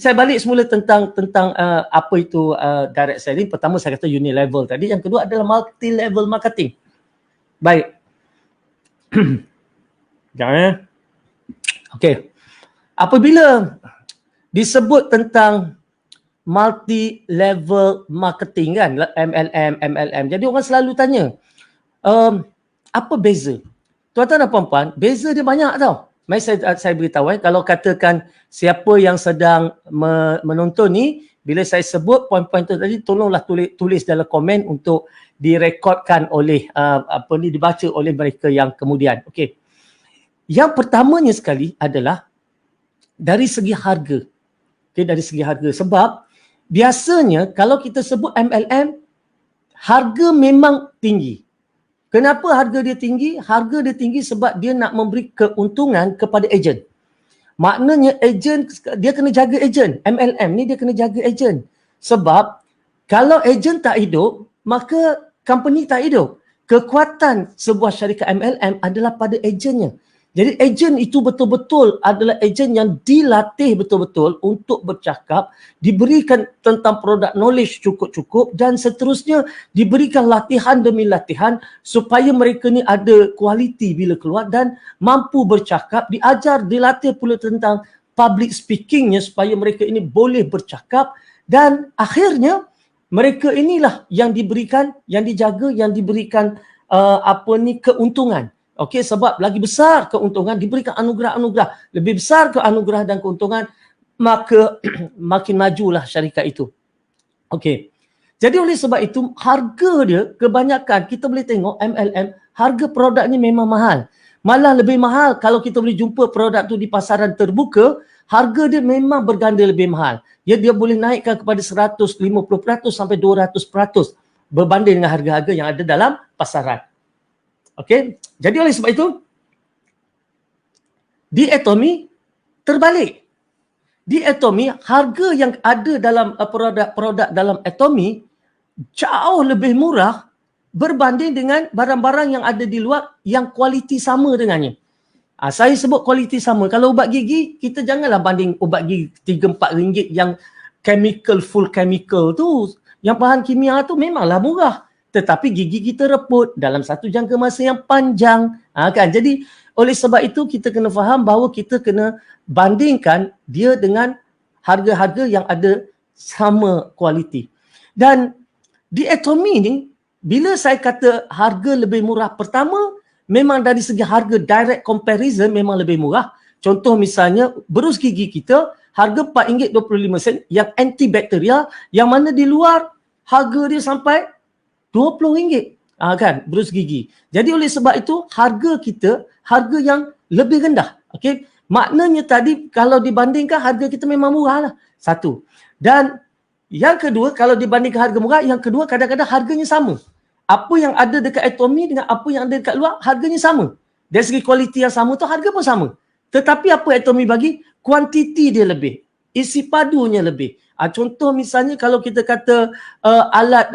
saya balik semula tentang apa itu direct selling. Pertama saya kata unilevel tadi, yang kedua adalah multi level marketing. Baik. Jangan. Okey. Apabila disebut tentang multi level marketing kan, MLM, jadi orang selalu tanya, apa beza? Tuan-tuan dan puan-puan, beza dia banyak tau. Mari saya beritahu, kalau katakan siapa yang sedang menonton ni, bila saya sebut poin-poin tu tadi, tolonglah tulis dalam komen untuk direkodkan oleh dibaca oleh mereka yang kemudian. Okey. Yang pertamanya sekali adalah dari segi harga. Okey, dari segi harga. Sebab biasanya kalau kita sebut MLM, harga memang tinggi. Kenapa harga dia tinggi? Harga dia tinggi sebab dia nak memberi keuntungan kepada ejen. Maknanya ejen, dia kena jaga ejen. MLM ni dia kena jaga ejen. Sebab kalau ejen tak hidup, maka company tak hidup. Kekuatan sebuah syarikat MLM adalah pada ejennya. Jadi ejen itu betul-betul adalah ejen yang dilatih betul-betul untuk bercakap, diberikan tentang produk knowledge cukup-cukup dan seterusnya diberikan latihan demi latihan supaya mereka ni ada kualiti bila keluar dan mampu bercakap, diajar, dilatih pula tentang public speakingnya supaya mereka ini boleh bercakap dan akhirnya mereka inilah yang diberikan, yang dijaga, yang diberikan keuntungan. Okey, sebab lagi besar keuntungan, diberikan anugerah-anugerah. Lebih besar anugerah dan keuntungan, maka makin majulah syarikat itu. Okey. Jadi oleh sebab itu, harga dia kebanyakan, kita boleh tengok MLM, harga produknya memang mahal. Malah lebih mahal kalau kita boleh jumpa produk tu di pasaran terbuka, harga dia memang berganda lebih mahal. Dia boleh naikkan kepada 150% sampai 200% berbanding dengan harga-harga yang ada dalam pasaran. Okey, jadi oleh sebab itu di Atomy terbalik. Di Atomy harga yang ada dalam produk-produk dalam Atomy jauh lebih murah berbanding dengan barang-barang yang ada di luar yang kualiti sama dengannya. Saya sebut kualiti sama. Kalau ubat gigi, kita janganlah banding ubat gigi 3-4 ringgit yang full chemical tu. Yang bahan kimia tu memanglah murah. Tetapi gigi kita reput dalam satu jangka masa yang panjang. Kan? Jadi oleh sebab itu kita kena faham bahawa kita kena bandingkan dia dengan harga-harga yang ada sama kualiti. Dan di Atomy ni, bila saya kata harga lebih murah, pertama memang dari segi harga direct comparison memang lebih murah. Contoh misalnya berus gigi kita harga RM4.25 yang antibakterial, yang mana di luar harga dia sampai RM20 kan, berus gigi. Jadi oleh sebab itu harga kita harga yang lebih rendah. Okey, maknanya tadi kalau dibandingkan harga kita memang murah lah. Satu. Dan yang kedua, kalau dibandingkan harga murah, yang kedua kadang-kadang harganya sama. Apa yang ada dekat Atomy dengan apa yang ada dekat luar harganya sama. Dari segi kualiti yang sama tu harga pun sama. Tetapi apa Atomy bagi? Kuantiti dia lebih. Isi padunya lebih. Contoh misalnya kalau kita kata alat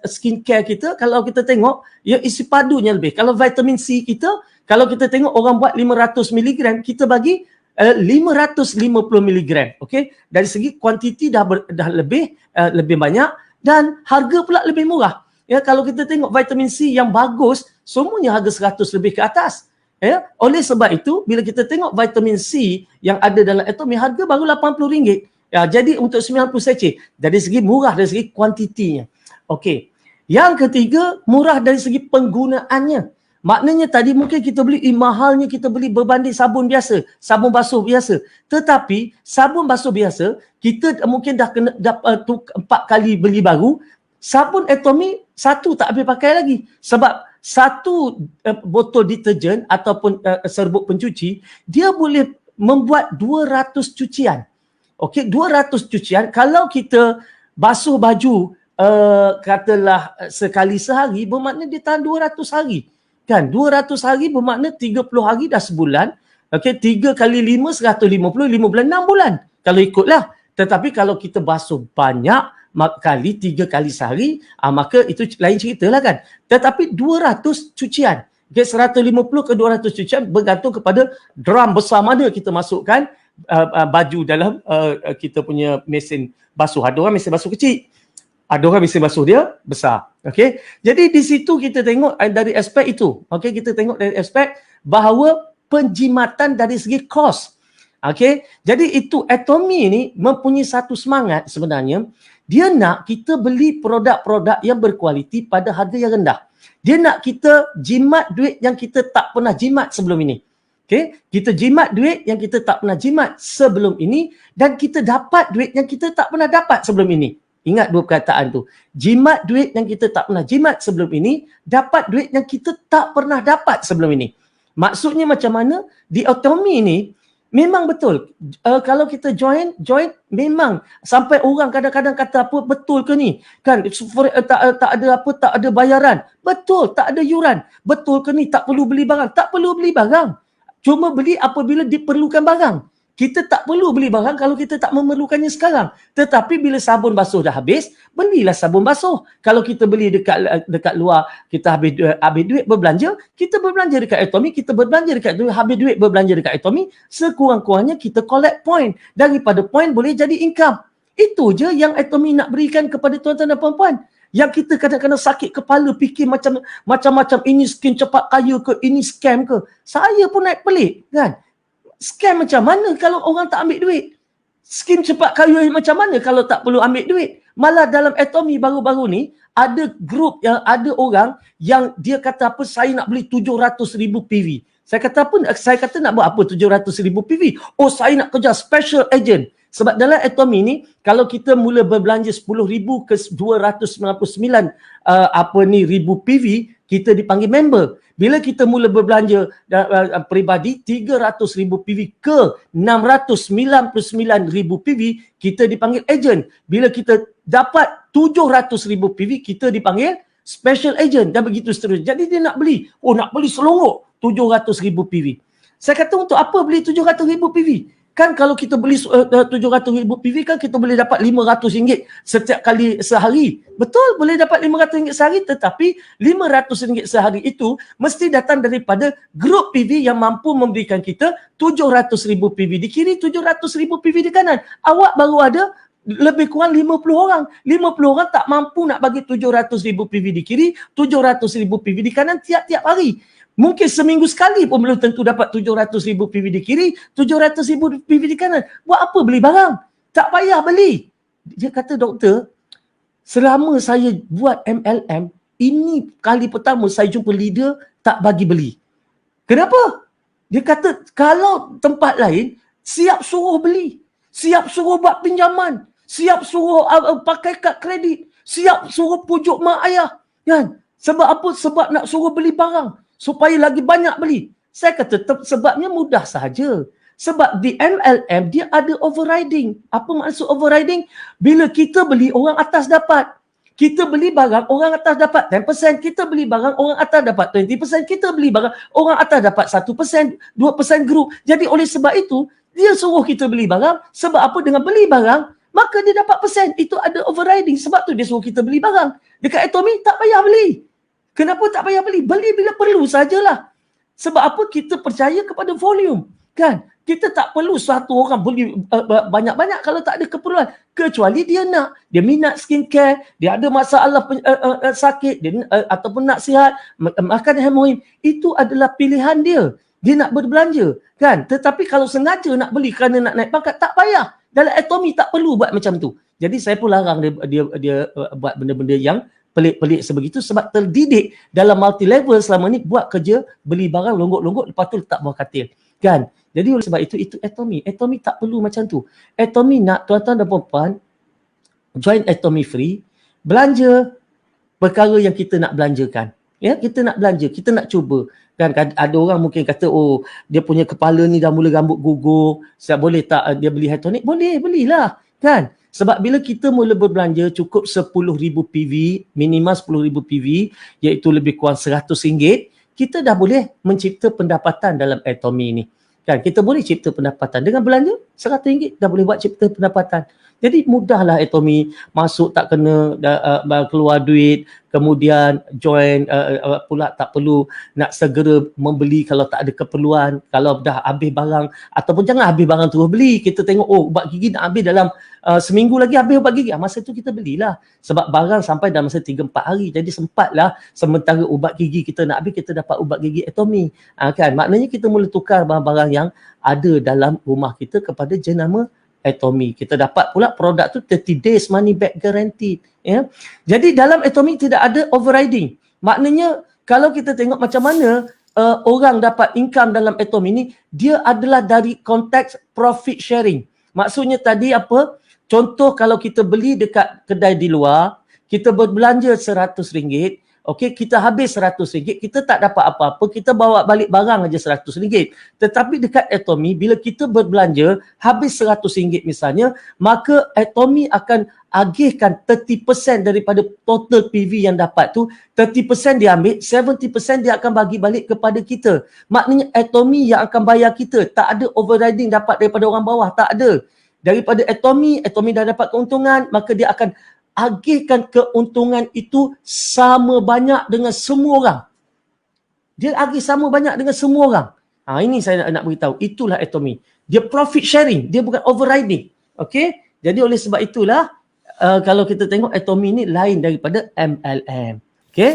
skincare kita, kalau kita tengok ya isi padunya lebih. Kalau vitamin C kita, kalau kita tengok orang buat 500 mg, kita bagi 550 mg. Okey, dari segi kuantiti dah lebih banyak dan harga pula lebih murah. Ya, kalau kita tengok vitamin C yang bagus, semuanya harga 100 lebih ke atas. Ya, oleh sebab itu bila kita tengok vitamin C yang ada dalam Atomy, harga baru RM80. Ya, jadi untuk 90 sachet, dari segi murah dari segi kuantitinya. Okey. Yang ketiga, murah dari segi penggunaannya. Maknanya tadi mungkin kita beli mahalnya, kita beli berbanding sabun biasa, sabun basuh biasa. Tetapi sabun basuh biasa, kita mungkin dah kena 4 kali beli baru. Sabun Atomy satu tak habis pakai lagi. Sebab satu botol deterjen ataupun serbuk pencuci, dia boleh membuat 200 cucian. Okey, 200 cucian. Kalau kita basuh baju katalah sekali sehari, bermakna dia tahan 200 hari. Kan? 200 hari bermakna 30 hari dah sebulan. Okey, 3 kali 5, 150, 5 bulan, 6 bulan. Kalau ikutlah. Tetapi kalau kita basuh banyak kali, 3 kali sehari, maka itu lain cerita lah kan. Tetapi 200 cucian. Okay, 150 ke 200 cucian bergantung kepada drum besar mana kita masukkan baju dalam kita punya mesin basuh. Ada orang mesin basuh kecil, ada orang mesin basuh dia besar. Okey, jadi di situ kita tengok dari aspek itu. Okey, kita tengok dari aspek bahawa penjimatan dari segi kos. Okey, jadi itu Atomy ni mempunyai satu semangat sebenarnya. Dia nak kita beli produk-produk yang berkualiti pada harga yang rendah. Dia nak kita jimat duit yang kita tak pernah jimat sebelum ini. Okey, kita jimat duit yang kita tak pernah jimat sebelum ini dan kita dapat duit yang kita tak pernah dapat sebelum ini. Ingat dua perkataan tu. Jimat duit yang kita tak pernah jimat sebelum ini, dapat duit yang kita tak pernah dapat sebelum ini. Maksudnya macam mana? Di Atomy ni memang betul. Kalau kita join memang sampai orang kadang-kadang kata apa betul ke ni? Kan tak ada apa, tak ada bayaran. Betul, tak ada yuran. Betul ke ni? Tak perlu beli barang. Tak perlu beli barang. Cuma beli apabila diperlukan barang. Kita tak perlu beli barang kalau kita tak memerlukannya sekarang. Tetapi bila sabun basuh dah habis, belilah sabun basuh. Kalau kita beli dekat luar, kita habis duit berbelanja, kita berbelanja dekat Atomy, kita berbelanja dekat habis duit berbelanja dekat Atomy, sekurang-kurangnya kita collect point. Daripada point boleh jadi income. Itu je yang Atomy nak berikan kepada tuan-tuan dan puan-puan. Yang kita kadang-kadang sakit kepala fikir macam-macam, ini skim cepat kaya ke, ini scam ke. Saya pun naik pelik kan. Scam macam mana kalau orang tak ambil duit? Skim cepat kaya macam mana kalau tak perlu ambil duit? Malah dalam Atomy baru-baru ni, ada grup yang ada orang yang dia kata apa, saya nak beli 700,000 PV. Saya kata apa? Saya kata nak buat apa 700,000 PV? Oh, saya nak kerja special agent. Sebab dalam Atomy ni, kalau kita mula berbelanja 10,000 ke 299 ribu PV, kita dipanggil member. Bila kita mula berbelanja peribadi 300,000 PV ke 699,000 PV, kita dipanggil agent. Bila kita dapat 700,000 PV, kita dipanggil special agent dan begitu seterusnya. Jadi dia nak beli, nak beli selongok 700,000 PV. Saya kata untuk apa beli 700,000 PV? Kan kalau kita beli 700,000 PV kan kita boleh dapat RM500 setiap kali sehari. Betul, boleh dapat RM500 sehari, tetapi RM500 sehari itu mesti datang daripada grup PV yang mampu memberikan kita 700,000 PV di kiri, 700,000 PV di kanan. Awak baru ada lebih kurang 50 orang. 50 orang tak mampu nak bagi 700,000 PV di kiri, 700,000 PV di kanan tiap-tiap hari. Mungkin seminggu sekali pun belum tentu dapat 700,000 PV di kiri, 700,000 PV di kanan. Buat apa beli barang? Tak payah beli. Dia kata, doktor, selama saya buat MLM, ini kali pertama saya jumpa leader tak bagi beli. Kenapa? Dia kata, kalau tempat lain, siap suruh beli. Siap suruh buat pinjaman. Siap suruh pakai kad kredit. Siap suruh pujuk mak ayah. Kan? Sebab apa? Sebab nak suruh beli barang. Supaya lagi banyak beli. Saya kata sebabnya mudah sahaja. Sebab di MLM dia ada overriding. Apa maksud overriding? Bila kita beli, orang atas dapat. Kita beli barang, orang atas dapat 10%. Kita beli barang, orang atas dapat 20%. Kita beli barang, orang atas dapat 1%, 2% grup. Jadi oleh sebab itu, dia suruh kita beli barang. Sebab apa? Dengan beli barang, maka dia dapat persen. Itu ada overriding. Sebab tu dia suruh kita beli barang. Dekat Atomy tak payah beli. Kenapa tak payah beli? Beli bila perlu sajalah. Sebab apa? Kita percaya kepada volume. Kan? Kita tak perlu satu orang beli banyak-banyak kalau tak ada keperluan. Kecuali dia nak. Dia minat skincare. Dia ada masalah sakit. Dia, ataupun nak sihat. Makan hemoin. Itu adalah pilihan dia. Dia nak berbelanja. Kan? Tetapi kalau sengaja nak beli kerana nak naik pangkat, tak payah. Dalam Atomy tak perlu buat macam tu. Jadi saya pun larang dia buat benda-benda yang pelik-pelik sebegitu sebab terdidik dalam multi level selama ni buat kerja beli barang longgok-longgok lepas tu letak bawah katil kan. Jadi oleh sebab itu Atomy tak perlu macam tu. Atomy nak tuan-tuan dan puan-puan join Atomy free, belanja perkara yang kita nak belanjakan. Ya, kita nak belanja, kita nak cuba. Kan ada orang mungkin kata dia punya kepala ni dah mula rambut gugur, boleh tak dia beli hair tonic? Boleh, belilah kan. Sebab bila kita mula berbelanja cukup 10,000 PV, minimal 10,000 PV, iaitu lebih kurang RM100, kita dah boleh mencipta pendapatan dalam Atomy ni. Kan, kita boleh cipta pendapatan. Dengan belanja RM100, dah boleh buat cipta pendapatan. Jadi mudahlah Atomy masuk tak kena keluar duit, kemudian join pula tak perlu nak segera membeli kalau tak ada keperluan, kalau dah habis barang, ataupun jangan habis barang terus beli. Kita tengok ubat gigi nak habis dalam seminggu lagi habis ubat gigi. Masa tu kita belilah. Sebab barang sampai dalam masa 3-4 hari. Jadi sempatlah sementara ubat gigi kita nak habis, kita dapat ubat gigi Atomy. Kan? Maknanya kita mula tukar barang-barang yang ada dalam rumah kita kepada jenama Atomy. Kita dapat pula produk tu 30 days money back guaranteed. Ya. Jadi dalam Atomy tidak ada overriding. Maknanya kalau kita tengok macam mana orang dapat income dalam Atomy ni, dia adalah dari konteks profit sharing. Maksudnya tadi apa? Contoh kalau kita beli dekat kedai di luar, kita berbelanja RM100, okey, kita habis RM100, kita tak dapat apa-apa, kita bawa balik barang aja RM100. Tetapi dekat Atomy, bila kita berbelanja habis RM100 misalnya, maka Atomy akan agihkan 30% daripada total PV yang dapat tu, 30% dia ambil, 70% dia akan bagi balik kepada kita. Maknanya Atomy yang akan bayar kita, tak ada overriding dapat daripada orang bawah, tak ada. Daripada Atomy dah dapat keuntungan, maka dia akan agihkan keuntungan itu sama banyak dengan semua orang. Dia agih sama banyak dengan semua orang. Ini saya nak beritahu. Itulah Atomy. Dia profit sharing. Dia bukan overriding. Okey? Jadi oleh sebab itulah kalau kita tengok Atomy ni lain daripada MLM. Okey?